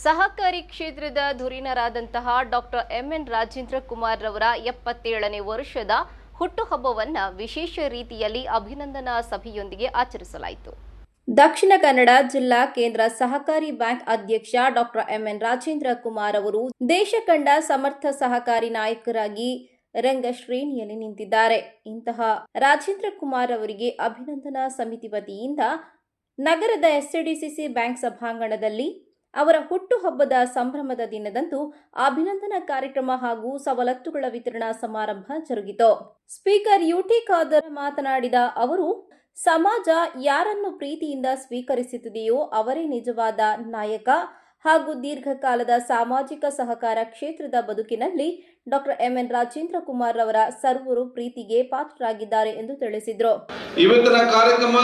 ಸಹಕಾರಿ ಕ್ಷೇತ್ರದ ಧುರೀಣರಾದಂತಹ doctor MN Rajendra Kumar ರವರ 77ನೇ ವರ್ಷದ ಹುಟ್ಟುಹಬ್ಬವನ್ನು ವಿಶೇಷ ರೀತಿಯಲ್ಲಿ ಅಭಿನಂದನಾ ಸಭೆಯೊಂದಿಗೆ ಆಚರಿಸಲಾಯಿತು. ದಕ್ಷಿಣ ಕನ್ನಡ ಜಿಲ್ಲಾ ಕೇಂದ್ರ ಸಹಕಾರಿ ಬ್ಯಾಂಕ್ ಅಧ್ಯಕ್ಷ ಡಾಕ್ಟರ್ ಎಂಎನ್ ರಾಜೇಂದ್ರ ಕುಮಾರ್ ಅವರು ದೇಶ ಕಂಡ ಸಮರ್ಥ ಸಹಕಾರಿ ನಾಯಕರಾಗಿ ರಂಗಶ್ರೇಣಿಯಲ್ಲಿ ನಿಂತಿದ್ದಾರೆ. ಇಂತಹ ರಾಜೇಂದ್ರ ಕುಮಾರ್ ಅವರಿಗೆ ಅಭಿನಂದನಾ ಸಮಿತಿ ವತಿಯಿಂದ ನಗರದ ಎಸ್ಡಿಸಿಸಿ ಬ್ಯಾಂಕ್ ಸಭಾಂಗಣದಲ್ಲಿ ಅವರ ಹುಟ್ಟುಹಬ್ಬದ ಸಂಭ್ರಮದ ದಿನದಂದು ಅಭಿನಂದನಾ ಕಾರ್ಯಕ್ರಮ ಹಾಗೂ ಸವಲತ್ತುಗಳ ವಿತರಣಾ ಸಮಾರಂಭ ಜರುಗಿತು. ಸ್ಪೀಕರ್ ಯುಟಿ ಖಾದರ್ ಮಾತನಾಡಿದ ಅವರು, ಸಮಾಜ ಯಾರನ್ನು ಪ್ರೀತಿಯಿಂದ ಸ್ವೀಕರಿಸುತ್ತಿದೆಯೋ ಅವರೇ ನಿಜವಾದ ನಾಯಕ ಹಾಗೂ ದೀರ್ಘಕಾಲದ ಸಾಮಾಜಿಕ ಸಹಕಾರ ಕ್ಷೇತ್ರದ ಬದುಕಿನಲ್ಲಿ ಡಾಕ್ಟರ್ ಎಂಎನ್ ರಾಜೇಂದ್ರ ಕುಮಾರ್ ಅವರ ಸರ್ವರು ಪ್ರೀತಿಗೆ ಪಾತ್ರರಾಗಿದ್ದಾರೆ ಎಂದು ತಿಳಿಸಿದರು. ಇವತ್ತಿನ ಕಾರ್ಯಕ್ರಮ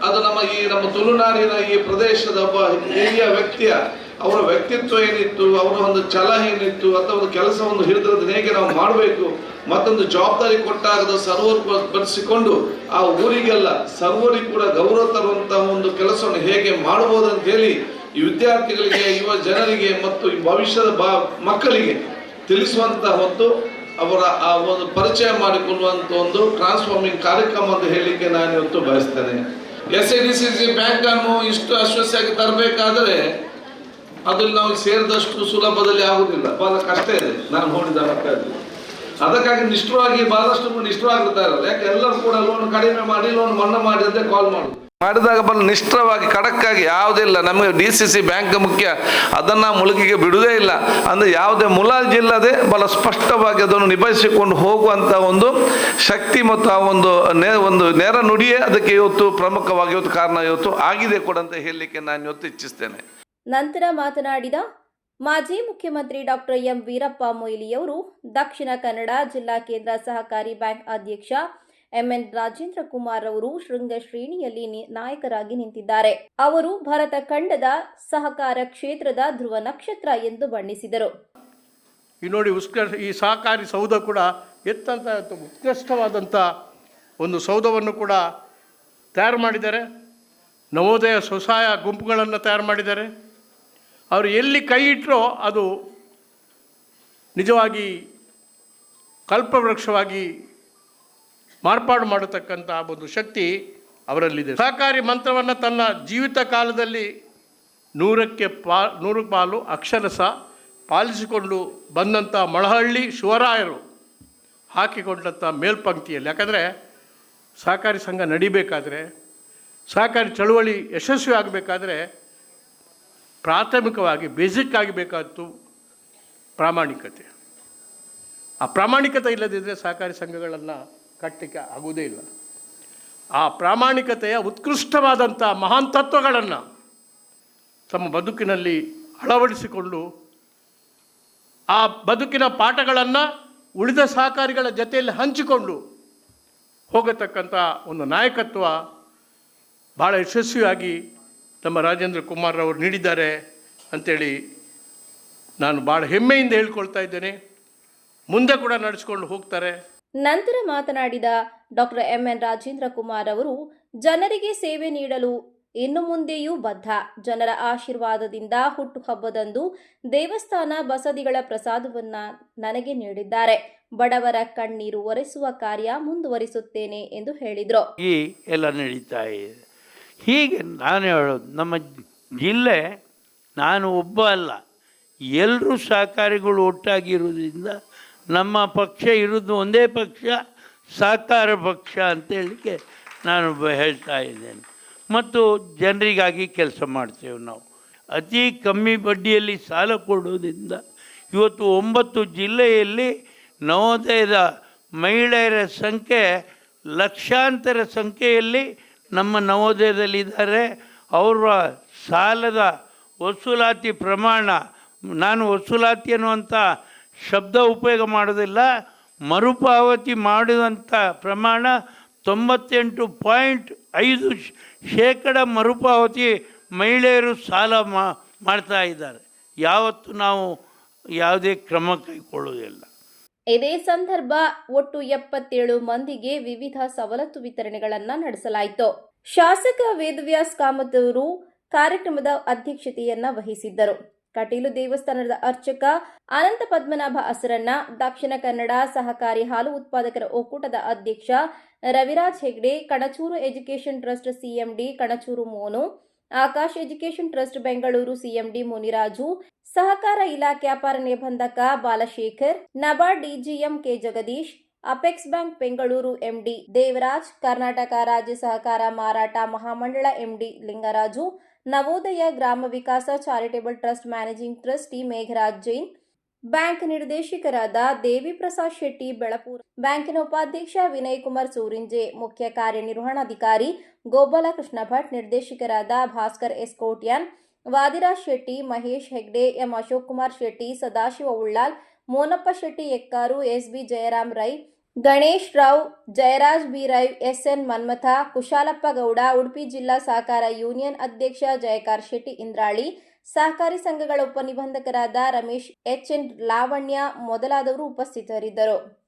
ಅದು ನಮ್ಮ ತುಳುನಾಡಿನ ಈ ಪ್ರದೇಶದ ಒಬ್ಬ ಹಿರಿಯ ವ್ಯಕ್ತಿಯ ಅವರ ವ್ಯಕ್ತಿತ್ವ ಏನಿತ್ತು, ಅವರ ಒಂದು ಛಲ ಏನಿತ್ತು, ಅಥವಾ ಒಂದು ಕೆಲಸವನ್ನು ಹಿಡಿದ್ರದ್ದು ಹೇಗೆ ನಾವು ಮಾಡಬೇಕು, ಮತ್ತೊಂದು ಜವಾಬ್ದಾರಿ ಕೊಟ್ಟಾಗದ ಸರ್ವರ್ ಬರೆಸಿಕೊಂಡು ಆ ಊರಿಗೆಲ್ಲ ಸರ್ವರಿಗೆ ಕೂಡ ಗೌರವ ತರುವಂತಹ ಒಂದು ಕೆಲಸವನ್ನು ಹೇಗೆ ಮಾಡಬಹುದು ಅಂತ ಹೇಳಿ ಈ ವಿದ್ಯಾರ್ಥಿಗಳಿಗೆ, ಯುವ ಜನರಿಗೆ ಮತ್ತು ಈ ಭವಿಷ್ಯದ ಮಕ್ಕಳಿಗೆ ತಿಳಿಸುವಂತಹ ಒಂದು ಅವರ ಆ ಒಂದು ಪರಿಚಯ ಮಾಡಿಕೊಳ್ಳುವಂತ ಒಂದು ಟ್ರಾನ್ಸ್ಫಾರ್ಮಿಂಗ್ ಕಾರ್ಯಕ್ರಮ ಅಂತ ಹೇಳಲಿಕ್ಕೆ ನಾನು ಇವತ್ತು ಬಯಸ್ತೇನೆ. ಎಸ್ಡಿಸಿಸಿ ಬ್ಯಾಂಕ್ ಅನ್ನು ಇಷ್ಟು ಯಶಸ್ವಿಯಾಗಿ ತರಬೇಕಾದರೆ ಅದು ನಾವು ಸೇರಿದಷ್ಟು ಸುಲಭದಲ್ಲಿ ಆಗುದಿಲ್ಲ, ಬಹಳ ಕಷ್ಟ ಇದೆ. ನಾನು ನೋಡಿದ ಮಕ್ಕಳು ಅದಕ್ಕಾಗಿ ನಿಷ್ಠವಾಗಿ ಬಹಳಷ್ಟು ನಿಷ್ಠರಾಗ್ತಾ ಇರಲ್ಲ. ಯಾಕೆ ಎಲ್ಲರೂ ಕೂಡ ಲೋನ್ ಕಡಿಮೆ ಮಾಡಿ, ಲೋನ್ ಮನ್ನಾ ಮಾಡಿ ಅಂತ ಕಾಲ್ ಮಾಡಿದಾಗ ಬಹಳ ನಿಷ್ಠವಾಗಿ ಖಡಕ್ಕಾಗಿ ಯಾವುದಿಲ್ಲ, ನಮಗೆ ಡಿಸಿಸಿ ಬ್ಯಾಂಕ್ ಮುಖ್ಯ, ಅದನ್ನ ಮುಳುಗಿಗೆ ಬಿಡುವುದೇ ಇಲ್ಲ ಅಂದ್ರೆ ಯಾವುದೇ ಮುಲಾಜಿಲ್ಲದೆ ಬಹಳ ಸ್ಪಷ್ಟವಾಗಿ ಅದನ್ನು ನಿಭಾಯಿಸಿಕೊಂಡು ಹೋಗುವಂತ ಒಂದು ಶಕ್ತಿ ಮತ್ತು ಆ ಒಂದು ನೇರ ನುಡಿಯೇ ಅದಕ್ಕೆ ಇವತ್ತು ಪ್ರಮುಖವಾಗಿ ಇವತ್ತು ಕಾರಣ ಇವತ್ತು ಆಗಿದೆ ಕೂಡ ಅಂತ ಹೇಳಲಿಕ್ಕೆ ನಾನು ಇವತ್ತು ಇಚ್ಛಿಸ್ತೇನೆ. ನಂತರ ಮಾತನಾಡಿದ ಮಾಜಿ ಮುಖ್ಯಮಂತ್ರಿ ಡಾಕ್ಟರ್ ಎಂ ವೀರಪ್ಪ ಮೊಯ್ಲಿಯವರು ದಕ್ಷಿಣ ಕನ್ನಡ ಜಿಲ್ಲಾ ಕೇಂದ್ರ ಸಹಕಾರಿ ಬ್ಯಾಂಕ್ ಅಧ್ಯಕ್ಷ ಎಂಎನ್ ರಾಜೇಂದ್ರ ಕುಮಾರ್ ಅವರು ಶೃಂಗ ಶ್ರೇಣಿಯಲ್ಲಿ ನಾಯಕರಾಗಿ ನಿಂತಿದ್ದಾರೆ. ಅವರು ಭಾರತ ಖಂಡದ ಸಹಕಾರ ಕ್ಷೇತ್ರದ ಧ್ರುವ ನಕ್ಷತ್ರ ಎಂದು ಬಣ್ಣಿಸಿದರು. ಈ ನೋಡಿ, ಈ ಸಹಕಾರಿ ಸೌಧ ಕೂಡ ಉತ್ಕೃಷ್ಟವಾದಂಥ ಒಂದು ಸೌಧವನ್ನು ಕೂಡ ತಯಾರು ಮಾಡಿದ್ದಾರೆ. ನವೋದಯ ಸ್ವಸಹಾಯ ಗುಂಪುಗಳನ್ನು ತಯಾರು ಮಾಡಿದ್ದಾರೆ. ಅವರು ಎಲ್ಲಿ ಕೈ ಇಟ್ಟರೋ ಅದು ನಿಜವಾಗಿ ಕಲ್ಪವೃಕ್ಷವಾಗಿ ಮಾರ್ಪಾಡು ಮಾಡತಕ್ಕಂಥ ಒಂದು ಶಕ್ತಿ ಅವರಲ್ಲಿದೆ. ಸಹಕಾರಿ ಮಂತ್ರವನ್ನು ತನ್ನ ಜೀವಿತ ಕಾಲದಲ್ಲಿ 100 ಪಾಲು ಅಕ್ಷರಶಃ ಪಾಲಿಸಿಕೊಂಡು ಬಂದಂಥ ಮೊಳಹಳ್ಳಿ ಶಿವರಾಯರು ಹಾಕಿಕೊಂಡಂಥ ಮೇಲ್ಪಂಕ್ತಿಯಲ್ಲಿ. ಯಾಕಂದರೆ ಸಹಕಾರಿ ಸಂಘ ನಡಿಬೇಕಾದ್ರೆ, ಸಹಕಾರಿ ಚಳುವಳಿ ಯಶಸ್ವಿ ಆಗಬೇಕಾದ್ರೆ ಪ್ರಾಥಮಿಕವಾಗಿ ಬೇಸಿಕ್ ಆಗಬೇಕಾದ್ದು ಪ್ರಾಮಾಣಿಕತೆ. ಆ ಪ್ರಾಮಾಣಿಕತೆ ಇಲ್ಲದಿದ್ದರೆ ಸಹಕಾರಿ ಸಂಘಗಳನ್ನು ಕಟ್ಟಲಿಕ್ಕೆ ಆಗುವುದೇ ಇಲ್ಲ. ಆ ಪ್ರಾಮಾಣಿಕತೆಯ ಉತ್ಕೃಷ್ಟವಾದಂಥ ಮಹಾನ್ ತತ್ವಗಳನ್ನು ತಮ್ಮ ಬದುಕಿನಲ್ಲಿ ಅಳವಡಿಸಿಕೊಂಡು ಆ ಬದುಕಿನ ಪಾಠಗಳನ್ನು ಉಳಿದ ಸಹಕಾರಿಗಳ ಜೊತೆಯಲ್ಲಿ ಹಂಚಿಕೊಂಡು ಹೋಗತಕ್ಕಂಥ ಒಂದು ನಾಯಕತ್ವ ಭಾಳ ಯಶಸ್ವಿಯಾಗಿ ನಮ್ಮ ರಾಜೇಂದ್ರ ಕುಮಾರ್ ಅವರು ನೀಡಿದ್ದಾರೆ ಅಂಥೇಳಿ ನಾನು ಭಾಳ ಹೆಮ್ಮೆಯಿಂದ ಹೇಳ್ಕೊಳ್ತಾ ಇದ್ದೇನೆ. ಮುಂದೆ ಕೂಡ ನಡೆಸಿಕೊಂಡು ಹೋಗ್ತಾರೆ. ನಂತರ ಮಾತನಾಡಿದ ಡಾಕ್ಟರ್ ಎಂಎನ್ ರಾಜೇಂದ್ರ ಕುಮಾರ್ ಅವರು, ಜನರಿಗೆ ಸೇವೆ ನೀಡಲು ಇನ್ನು ಮುಂದೆಯೂ ಬದ್ಧ. ಜನರ ಆಶೀರ್ವಾದದಿಂದ ಹುಟ್ಟುಹಬ್ಬದಂದು ದೇವಸ್ಥಾನ ಬಸದಿಗಳ ಪ್ರಸಾದವನ್ನು ನನಗೆ ನೀಡಿದ್ದಾರೆ. ಬಡವರ ಕಣ್ಣೀರು ಒರೆಸುವ ಕಾರ್ಯ ಮುಂದುವರಿಸುತ್ತೇನೆ ಎಂದು ಹೇಳಿದರು. ಈ ಎಲ್ಲ ನಡೀತಾ ಇದೆ. ಹೀಗೆ ನಾನು ಹೇಳೋದು, ನಮ್ಮ ಜಿಲ್ಲೆ ನಾನು ಒಬ್ಬ ಅಲ್ಲ, ಎಲ್ಲರೂ ಸಹಕಾರಿಗಳು ಒಟ್ಟಾಗಿರೋದ್ರಿಂದ ನಮ್ಮ ಪಕ್ಷ ಇರೋದು ಒಂದೇ ಪಕ್ಷ, ಸಹಕಾರ ಪಕ್ಷ ಅಂತೇಳಲಿಕ್ಕೆ ನಾನು ಹೇಳ್ತಾ ಇದ್ದೇನೆ. ಮತ್ತು ಜನರಿಗಾಗಿ ಕೆಲಸ ಮಾಡ್ತೇವೆ ನಾವು. ಅತಿ ಕಮ್ಮಿ ಬಡ್ಡಿಯಲ್ಲಿ ಸಾಲ ಕೊಡೋದ್ರಿಂದ ಇವತ್ತು 9 ಜಿಲ್ಲೆಯಲ್ಲಿ ನವೋದಯದ ಮಹಿಳೆಯರ ಸಂಖ್ಯೆ ಲಕ್ಷಾಂತರ ಸಂಖ್ಯೆಯಲ್ಲಿ ನಮ್ಮ ನವೋದಯದಲ್ಲಿದ್ದಾರೆ. ಅವರ ಸಾಲದ ವಸೂಲಾತಿ ಪ್ರಮಾಣ, ನಾನು ವಸೂಲಾತಿ ಅನ್ನುವಂಥ ಶಬ್ದ ಉಪಯೋಗ ಮಾಡೋದಿಲ್ಲ, ಮರುಪಾವತಿ ಮಾಡುವಂಥ ಪ್ರಮಾಣ 98.5% ಮರುಪಾವತಿ ಮಹಿಳೆಯರು ಸಾಲ ಮಾಡ್ತಾ ಇದ್ದಾರೆ. ಯಾವತ್ತು ನಾವು ಯಾವುದೇ ಕ್ರಮ ಕೈಗೊಳ್ಳುವುದಿಲ್ಲ. ಇದೇ ಸಂದರ್ಭ ಒಟ್ಟು 77 ಮಂದಿಗೆ ವಿವಿಧ ಸವಲತ್ತು ವಿತರಣೆಗಳನ್ನು ನಡೆಸಲಾಯಿತು. ಶಾಸಕ ವೇದವ್ಯಾಸ್ ಕಾಮತ್ ಅವರು ಕಾರ್ಯಕ್ರಮದ ಅಧ್ಯಕ್ಷತೆಯನ್ನ ವಹಿಸಿದ್ದರು. ಕಟೀಲು ದೇವಸ್ಥಾನದ ಅರ್ಚಕ ಅನಂತ ಪದ್ಮನಾಭ ಅಸರನ್ನ, ದಕ್ಷಿಣ ಕನ್ನಡ ಸಹಕಾರಿ ಹಾಲು ಉತ್ಪಾದಕರ ಒಕ್ಕೂಟದ ಅಧ್ಯಕ್ಷ Raviraj Hegde, Kanachur education trust CMD Kanachur Monu, Akash education trust Bengaluru CMD Muniraju, ಸಹಕಾರ ಇಲಾಖೆ ಅಪರ ನಿಬಂಧಕ Balashekar, NABARD DGM K Jagadish, apex bank Bengaluru MD Devaraj, Karnataka ರಾಜ್ಯ ಸಹಕಾರ ಮಾರಾಟ ಮಹಾಮಂಡಳ MD Lingaraju, Navodaya Grama Vikasa charitable trust managing trustee Megharaj Jain, bank ನಿರ್ದೇಶಕರಾದ ದೇವಿ ಪ್ರಸಾದ್ ಶೆಟ್ಟಿ ಬೆಳಪೂರ್, ಬ್ಯಾಂಕಿನ ಉಪಾಧ್ಯಕ್ಷ ವಿನಯ್ ಕುಮಾರ್ ಸೂರಿಂಜೆ, ಮುಖ್ಯ ಕಾರ್ಯನಿರ್ವಹಣಾಧಿಕಾರಿ ಗೋಪಾಲ ಕೃಷ್ಣ ಭಟ್, ನಿರ್ದೇಶಕರಾದ Bhaskar S Kotian, Vadiraj Shetty, Mahesh Hegde, M Ashok Kumar Shetty, Sadashiva Ullal, Monappa Shetty Ekkaru, S B Jayaram Rai, Ganesh Rao, Jayaraj B Rai, S N Manmatha, Kushalappa Gowda, Udupi ಜಿಲ್ಲಾ ಸಹಕಾರ ಯೂನಿಯನ್ ಅಧ್ಯಕ್ಷ ಜಯಕಾರ್ ಶೆಟ್ಟಿ ಇಂದ್ರಾಳಿ, ಸಹಕಾರಿ ಸಂಘಗಳ ಉಪನಿಬಂಧಕರಾದ ರಮೇಶ್ ಎಚ್ಎನ್ ಲಾವಣ್ಯ ಮೊದಲಾದವರು ಉಪಸ್ಥಿತರಿದ್ದರು.